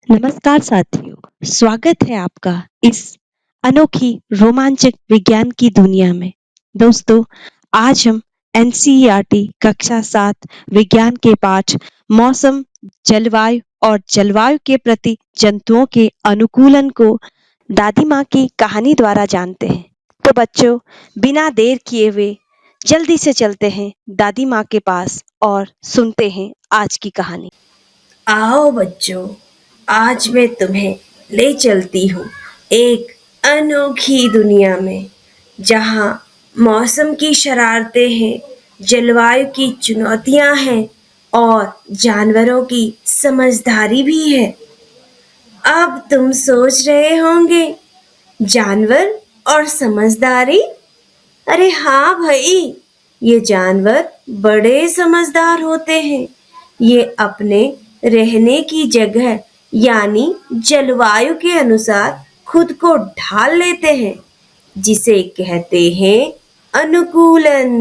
नमस्कार साथियों, स्वागत है आपका इस अनोखी रोमांचक विज्ञान की दुनिया में। दोस्तों, आज हम एनसीईआरटी कक्षा 7 विज्ञान के पाठ मौसम, जलवायु और जलवायु के प्रति जंतुओं के अनुकूलन को दादी माँ की कहानी द्वारा जानते हैं। तो बच्चों, बिना देर किए हुए जल्दी से चलते हैं दादी माँ के पास और सुनते हैं आज की कहानी। आओ बच्चों, आज मैं तुम्हें ले चलती हूँ एक अनोखी दुनिया में, जहाँ मौसम की शरारतें हैं, जलवायु की चुनौतियाँ हैं और जानवरों की समझदारी भी है। अब तुम सोच रहे होंगे, जानवर और समझदारी? अरे हाँ भाई, ये जानवर बड़े समझदार होते हैं। ये अपने रहने की जगह यानी जलवायु के अनुसार खुद को ढाल लेते हैं, जिसे कहते हैं अनुकूलन।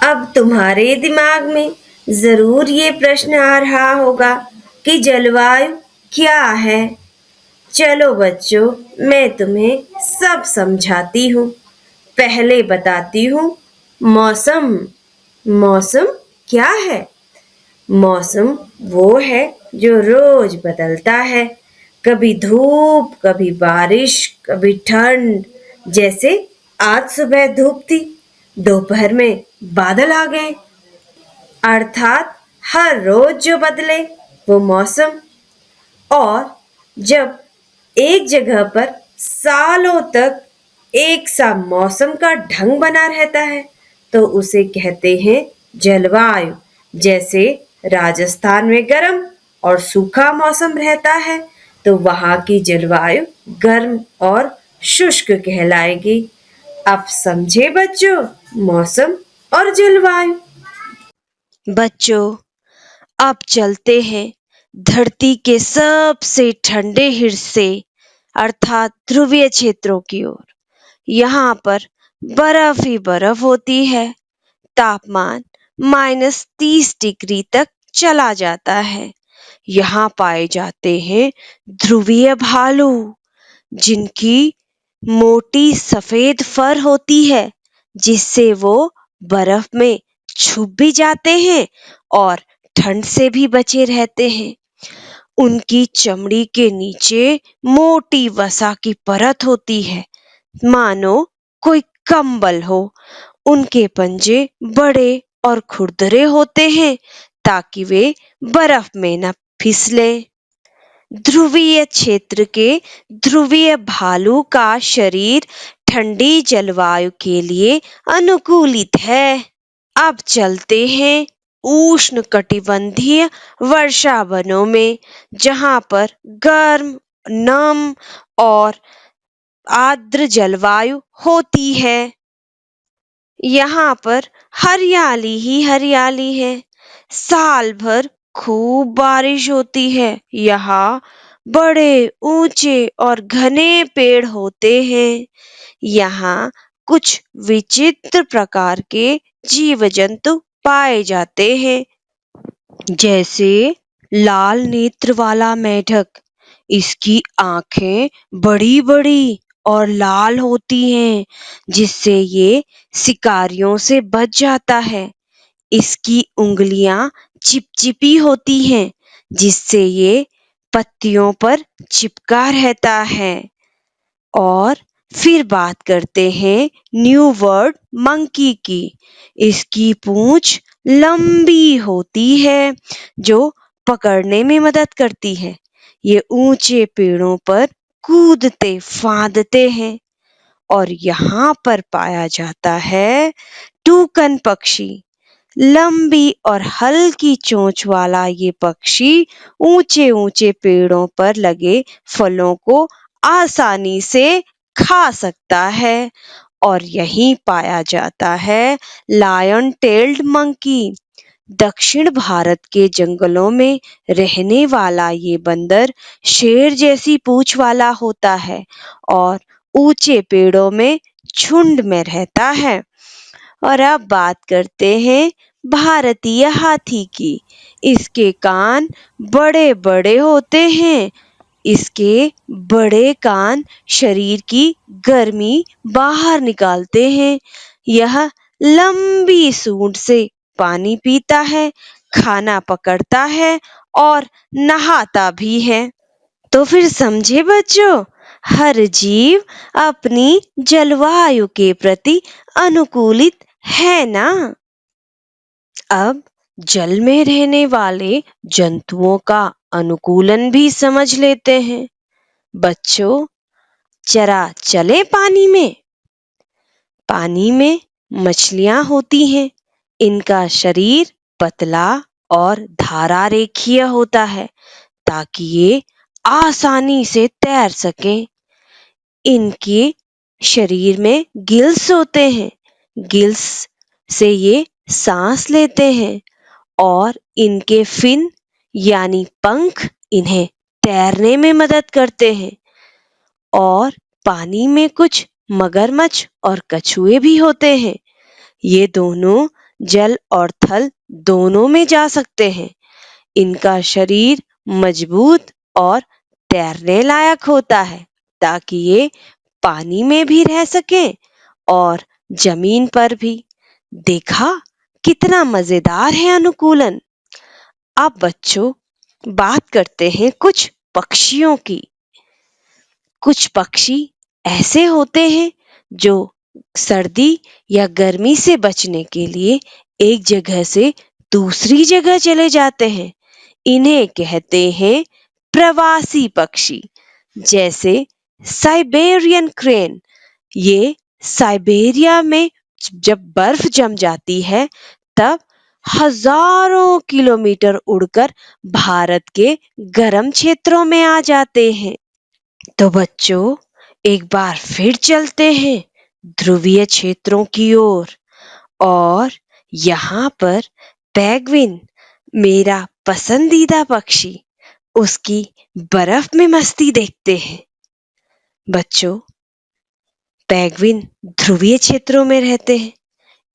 अब तुम्हारे दिमाग में जरूर ये प्रश्न आ रहा होगा कि जलवायु क्या है। चलो बच्चों, मैं तुम्हें सब समझाती हूँ। पहले बताती हूँ मौसम। मौसम क्या है? मौसम वो है जो रोज बदलता है। कभी धूप, कभी बारिश, कभी ठंड। जैसे आज सुबह धूप थी, दोपहर में बादल आ गए। अर्थात हर रोज जो बदले वो मौसम। और जब एक जगह पर सालों तक एक सा मौसम का ढंग बना रहता है, तो उसे कहते हैं जलवायु। जैसे राजस्थान में गर्म और सूखा मौसम रहता है, तो वहां की जलवायु गर्म और शुष्क कहलाएगी। अब समझे बच्चों मौसम और जलवायु? बच्चों, अब चलते हैं धरती के सबसे ठंडे हिस्से अर्थात ध्रुवीय क्षेत्रों की ओर। यहाँ पर बर्फ ही बर्फ होती है। तापमान -30 डिग्री तक चला जाता है। यहाँ पाए जाते हैं ध्रुवीय भालू, जिनकी मोटी सफेद फर होती है, जिससे वो बर्फ में छुप भी जाते हैं और ठंड से भी बचे रहते हैं। उनकी चमड़ी के नीचे मोटी वसा की परत होती है, मानो कोई कंबल हो। उनके पंजे बड़े और खुरदरे होते हैं, ताकि वे बर्फ में न फिसले। ध्रुवीय क्षेत्र के ध्रुवीय भालू का शरीर ठंडी जलवायु के लिए अनुकूलित है। अब चलते हैं उष्ण कटिबंधीय वर्षा वनों में, जहाँ पर गर्म, नम और आर्द्र जलवायु होती है। यहाँ पर हरियाली ही हरियाली है। साल भर खूब बारिश होती है। यहाँ बड़े, ऊंचे और घने पेड़ होते हैं। यहाँ कुछ विचित्र प्रकार के जीव जंतु पाए जाते हैं, जैसे लाल नेत्र वाला मेढक। इसकी आंखें बड़ी बड़ी और लाल होती हैं, जिससे ये शिकारियों से बच जाता है। इसकी उंगलियां चिपचिपी होती हैं, जिससे ये पत्तियों पर चिपका रहता है। और फिर बात करते हैं न्यू वर्ल्ड मंकी की। इसकी पूंछ लंबी होती है, जो पकड़ने में मदद करती है। ये ऊंचे पेड़ों पर कूदते फांदते हैं। और यहाँ पर पाया जाता है टूकन पक्षी। लंबी और हल्की चोंच वाला ये पक्षी ऊंचे ऊंचे पेड़ों पर लगे फलों को आसानी से खा सकता है। और यहीं पाया जाता है लायन टेल्ड मंकी। दक्षिण भारत के जंगलों में रहने वाला ये बंदर शेर जैसी पूंछ वाला होता है और ऊंचे पेड़ों में झुंड में रहता है। और अब बात करते हैं भारतीय हाथी की। इसके कान बड़े बड़े होते हैं। इसके बड़े कान शरीर की गर्मी बाहर निकालते हैं। यह लंबी सूंड से पानी पीता है, खाना पकड़ता है और नहाता भी है। तो फिर समझे बच्चों, हर जीव अपनी जलवायु के प्रति अनुकूलित है ना। अब जल में रहने वाले जंतुओं का अनुकूलन भी समझ लेते हैं। बच्चों, जरा चले पानी में। पानी में मछलियां होती हैं। इनका शरीर पतला और धारा रेखीय होता है ताकि ये आसानी से तैर सकें। इनके शरीर में गिल्स होते हैं। गिल्स से ये सांस लेते हैं और इनके फिन यानी पंख इन्हें तैरने में मदद करते हैं। और पानी में कुछ मगरमच्छ और कछुए भी होते हैं। ये दोनों जल और थल दोनों में जा सकते हैं। इनका शरीर मजबूत और तैरने लायक होता है ताकि ये पानी में भी रह सकें और जमीन पर भी। देखा, कितना मजेदार है अनुकूलन। अब बच्चों, बात करते हैं कुछ पक्षियों की। कुछ पक्षी ऐसे होते हैं जो सर्दी या गर्मी से बचने के लिए एक जगह से दूसरी जगह चले जाते हैं। इन्हें कहते हैं प्रवासी पक्षी। जैसे साइबेरियन क्रेन। ये साइबेरिया में जब बर्फ जम जाती है तब हजारों किलोमीटर उड़कर भारत के गर्म क्षेत्रों में आ जाते हैं। तो बच्चों, एक बार फिर चलते हैं ध्रुवीय क्षेत्रों की ओर। और यहाँ पर पेंगुइन, मेरा पसंदीदा पक्षी, उसकी बर्फ में मस्ती देखते हैं। बच्चों, पेंगुइन ध्रुवीय क्षेत्रों में रहते हैं।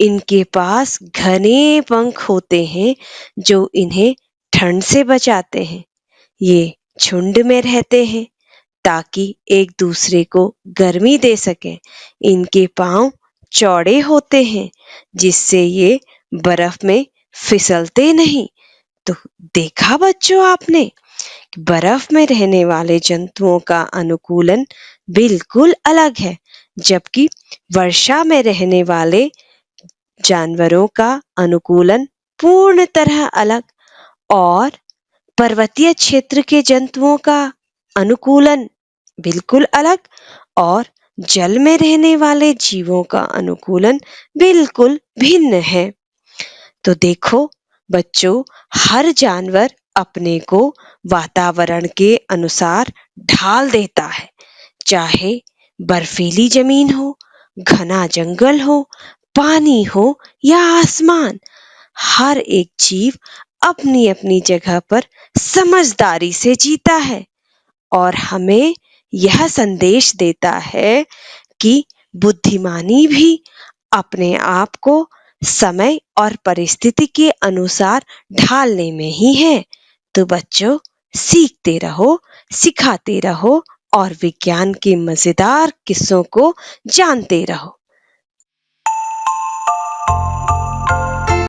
इनके पास घने पंख होते हैं जो इन्हें ठंड से बचाते हैं। ये झुंड में रहते हैं ताकि एक दूसरे को गर्मी दे सकें। इनके पांव चौड़े होते हैं जिससे ये बर्फ में फिसलते नहीं। तो देखा बच्चों आपने, बर्फ में रहने वाले जंतुओं का अनुकूलन बिल्कुल अलग है, जबकि वर्षा में रहने वाले जानवरों का अनुकूलन पूर्ण तरह अलग। और पर्वतीय क्षेत्र के जंतुओं का अनुकूलन बिल्कुल अलग। और जल में रहने वाले जीवों का अनुकूलन बिल्कुल भिन्न है। तो देखो बच्चों, हर जानवर अपने को वातावरण के अनुसार ढाल देता है। चाहे बर्फीली जमीन हो, घना जंगल हो, पानी हो या आसमान, हर एक जीव अपनी अपनी जगह पर समझदारी से जीता है और हमें यह संदेश देता है कि बुद्धिमानी भी अपने आप को समय और परिस्थिति के अनुसार ढालने में ही है। तो बच्चों, सीखते रहो, सिखाते रहो और विज्ञान के मजेदार किस्सों को जानते रहो।